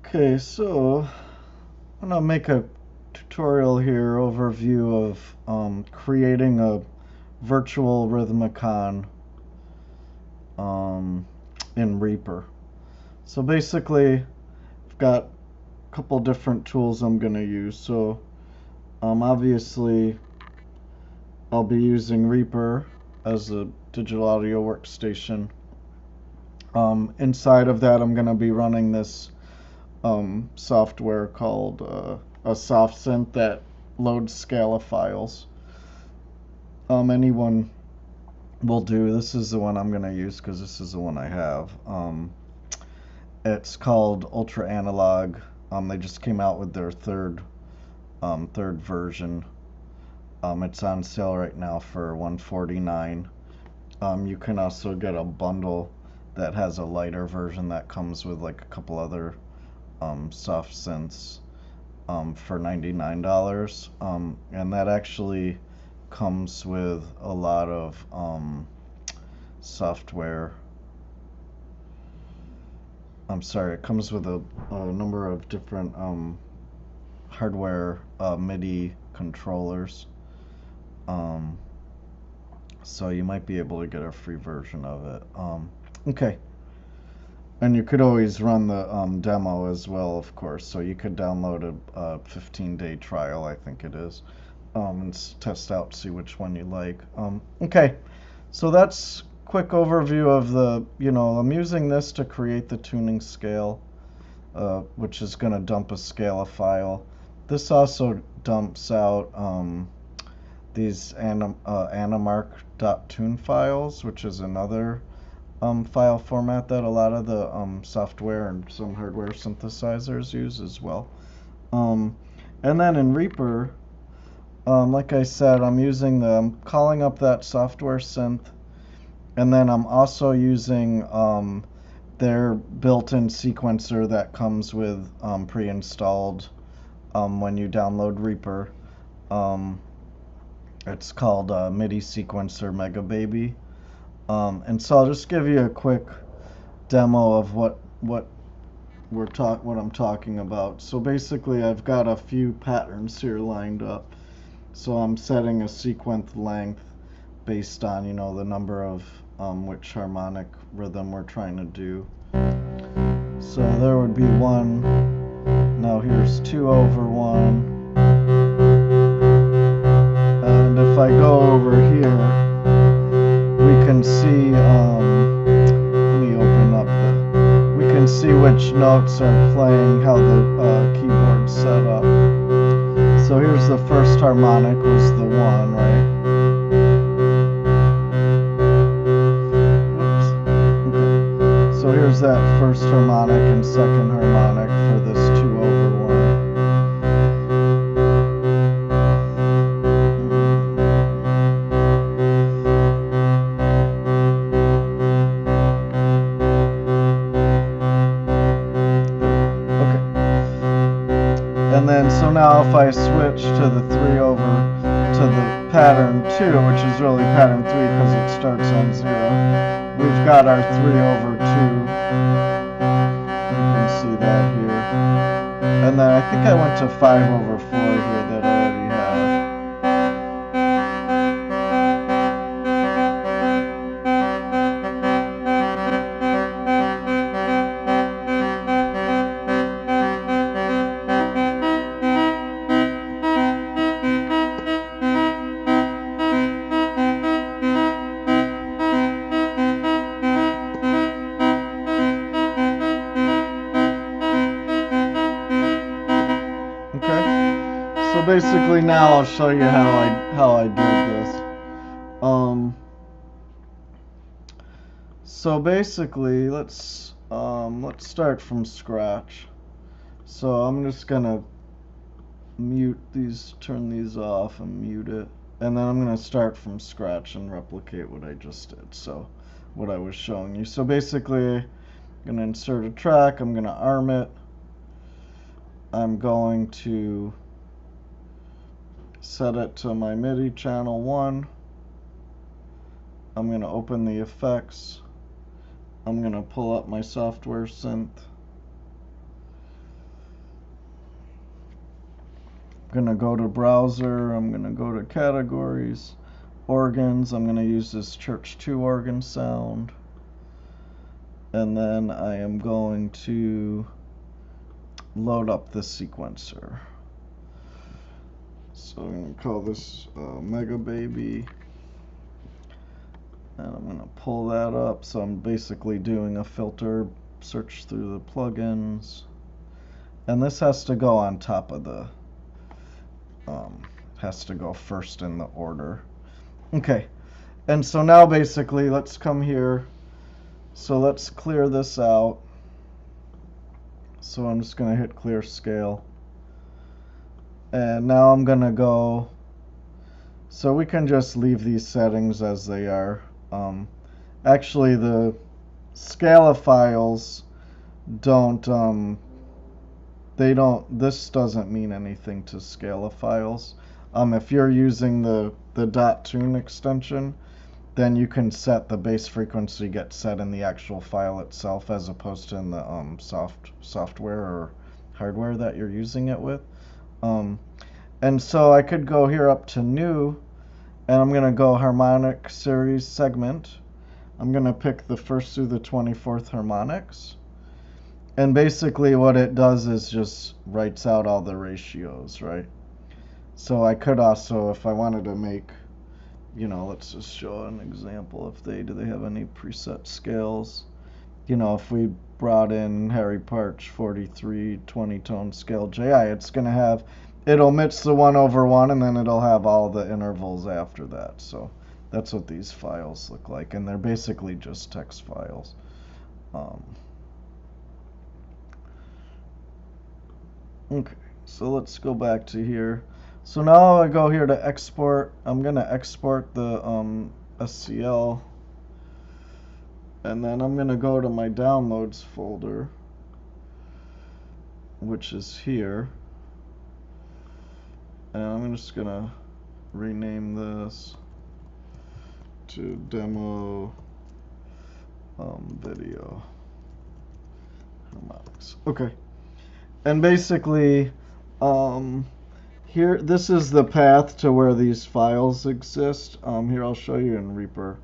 Okay, so I'm gonna make a tutorial here, overview of creating a virtual Rhythmicon um, in Reaper. So basically, I've got a couple different tools I'm gonna use. So obviously, I'll be using Reaper as a digital audio workstation. Inside of that, I'm gonna be running this software called a soft synth that loads Scala files. Anyone will do. This is the one I'm going to use because this is the one I have. It's called Ultra Analog. They just came out with their third version. It's on sale right now for $149. You can also get a bundle that has a lighter version that comes with like a couple other soft synths for $99. And that actually comes with a lot of software. I'm sorry, it comes with a number of different hardware MIDI controllers. So you might be able to get a free version of it. Okay. And you could always run the demo as well, of course. So you could download a 15-day trial, I think it is, and test out, see which one you like. Okay, so that's quick overview of I'm using this to create the tuning scale, which is going to dump a Scala file. This also dumps out these animark.tune files, which is another file format that a lot of the software and some hardware synthesizers use as well. And then in Reaper, like I said, I'm calling up that software synth, and then I'm also using their built-in sequencer that comes with pre-installed when you download Reaper. It's called MIDI sequencer Megababy. And so I'll just give you a quick demo of what I'm talking about. So basically, I've got a few patterns here lined up. So I'm setting a sequence length based on the number of which harmonic rhythm we're trying to do. So there would be 1. Now here's 2/1. And if I go over here, we can see, let me open up we can see which notes are playing, how the keyboard's set up. So here's the first harmonic, was the 1, right? Oops. Okay. So here's that first harmonic and second harmonic for this 2/1. And then, so now if I switch to the 3/, to the pattern 2, which is really pattern 3 because it starts on 0, we've got our 3/2. You can see that here. And then I think I went to 5/4 here that I already have. So basically now I'll show you how I did this. So basically let's start from scratch. So I'm just gonna mute these, turn these off and mute it, and then I'm gonna start from scratch and replicate what I just did. So what I was showing you. So basically I'm gonna insert a track, I'm gonna arm it, I'm going to set it to my MIDI channel 1. I'm going to open the effects. I'm going to pull up my software synth. gonna go to browser, I'm gonna go to categories, organs, I'm gonna use this Church 2 organ sound, and then I am going to load up the sequencer. So I'm gonna call this Megababy, and I'm gonna pull that up. So I'm basically doing a filter search through the plugins, and this has to go on top of the has to go first in the order. Okay, and so now basically let's come here. So let's clear this out. So I'm just gonna hit clear scale, and now I'm gonna go. So we can just leave these settings as they are. Actually, the Scala files don't this doesn't mean anything to Scala files. If you're using the .tune extension, then you can set the bass frequency gets set in the actual file itself as opposed to in the software or hardware that you're using it with. And so I could go here up to new, and I'm gonna go harmonic series segment. I'm gonna pick the 1st through the 24th harmonics. And basically what it does is just writes out all the ratios, right? So I could also, if I wanted to make, let's just show an example. Do they have any preset scales? If we brought in Harry Parch 43 20 tone scale JI, it omits the 1/1, and then it'll have all the intervals after that. So that's what these files look like, and they're basically just text files. Okay, so let's go back to here. So now I go here to export. I'm gonna export the SCL, and then I'm gonna go to my downloads folder, which is here, and I'm just gonna rename this to demo video harmonics. Okay. And basically, here, this is the path to where these files exist. Here, I'll show you in Reaper.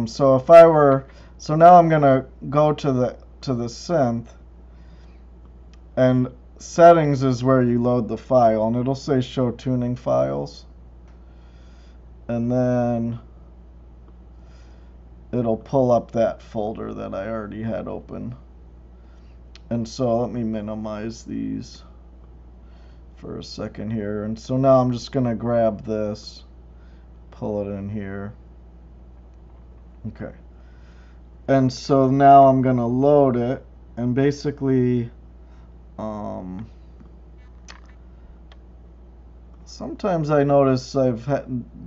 So now I'm gonna go to the synth, and settings is where you load the file, and it'll say show tuning files, and then it'll pull up that folder that I already had open. And so let me minimize these for a second here. And so now I'm just going to grab this, pull it in here. Okay. And so now I'm going to load it. And basically, sometimes I notice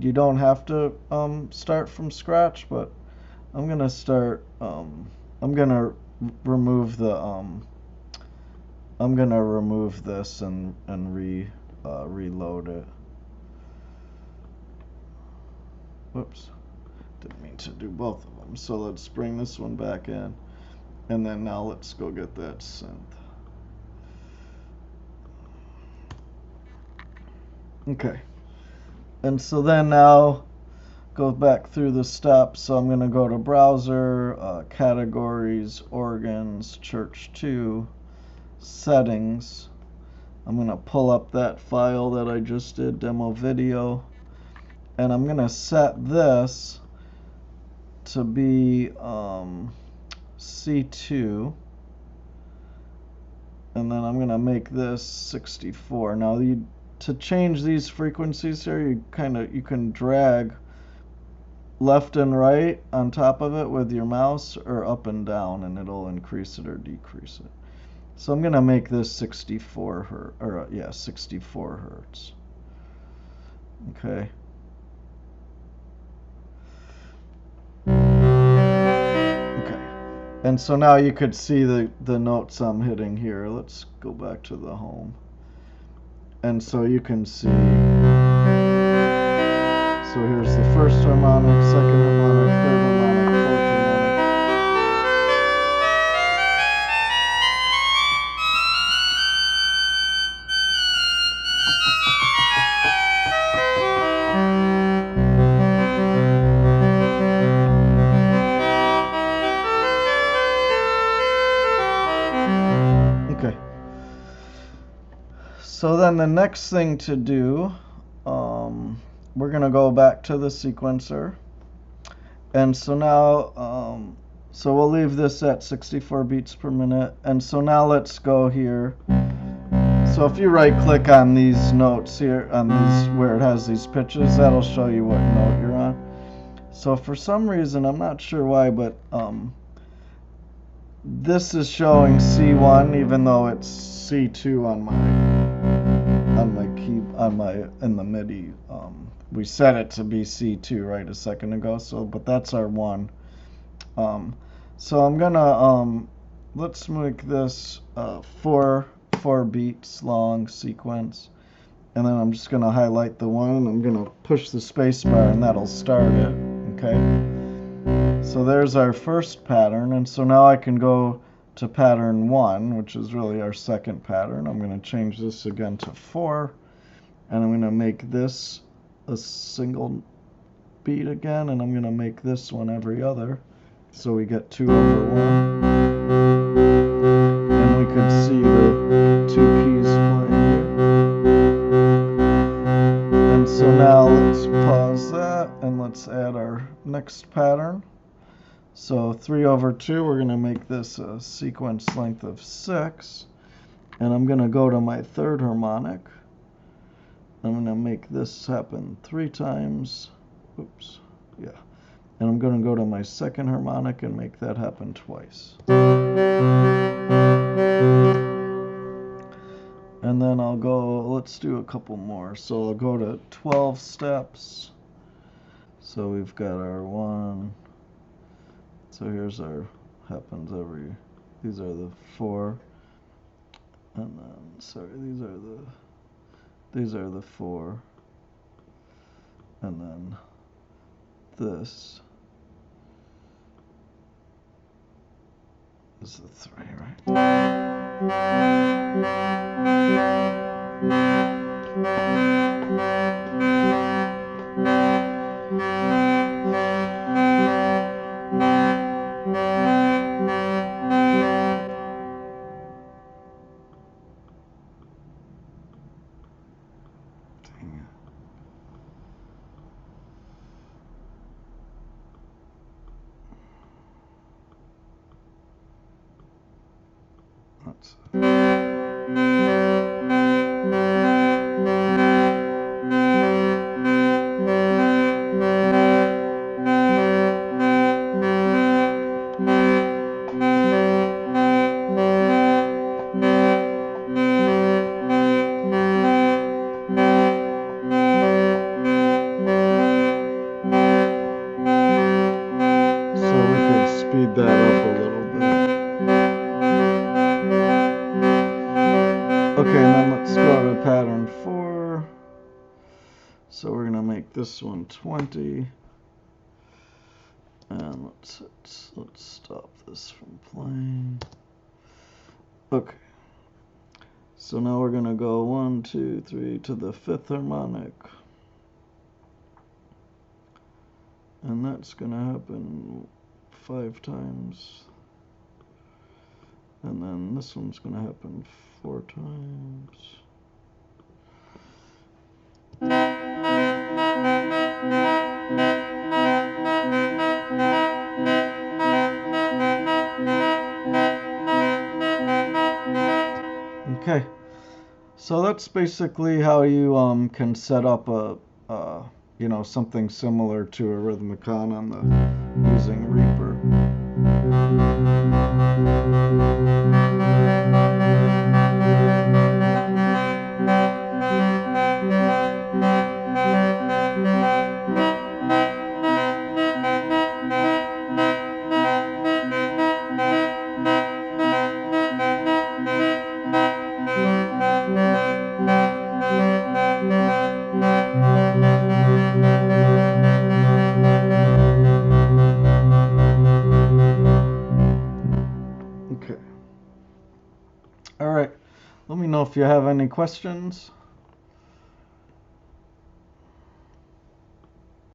you don't have to start from scratch, but I'm going to start, I'm going to remove the I'm gonna remove this and reload it. Whoops, didn't mean to do both of them. So let's bring this one back in, and then now let's go get that synth. Okay, and so then now go back through the steps. So I'm gonna go to browser, categories, organs, Church 2. Settings. I'm going to pull up that file that I just did, demo video, and I'm going to set this to be C2, and then I'm going to make this 64. Now to change these frequencies here, you can drag left and right on top of it with your mouse, or up and down, and it'll increase it or decrease it. So I'm going to make this 64 hertz. Okay. Okay. And so now you could see the notes I'm hitting here. Let's go back to the home. And so you can see. So here's the first harmonic, second harmonic, third harmonic, fourth harmonic. Okay. So then the next thing to do, we're going to go back to the sequencer. And so now, so we'll leave this at 64 beats per minute. And so now let's go here. So if you right click on these notes here, on these where it has these pitches, that'll show you what note you're on. So for some reason, I'm not sure why, but this is showing C1 even though it's C2 on my key in the MIDI. We set it to be C2 right a second ago, so but that's our one. So I'm gonna let's make this 4 beats long sequence, and then I'm just gonna highlight the one and I'm gonna push the space bar and that'll start it. Okay, so there's our first pattern, and so now I can go to pattern 1, which is really our second pattern. I'm gonna change this again to 4, and I'm gonna make this a single beat again, and I'm gonna make this one every other, so we get 2/1. And we could see the 2 keys playing here. And so now let's pause that and let's add our next pattern. So 3/2, we're gonna make this a sequence length of 6, and I'm gonna go to my third harmonic. I'm gonna make this happen 3 times. Oops, yeah. And I'm going to go to my second harmonic and make that happen twice. And then I'll go, let's do a couple more. So I'll go to 12 steps. So we've got our 1. So here's our, happens every, these are the 4. And then, sorry, these are the 4. And then this is the 3, right? Dang it. That's speed that up a little bit. Okay, and then let's go to pattern 4. So we're gonna make this one 20. And let's stop this from playing. Okay. So now we're gonna go 1, 2, 3 to the 5th harmonic. And that's gonna happen 5 times. And then this one's gonna happen 4 times. Okay, so that's basically how you can set up a something similar to a Rhythmicon on the using Reaper. Okay. All right. Let me know if you have any questions.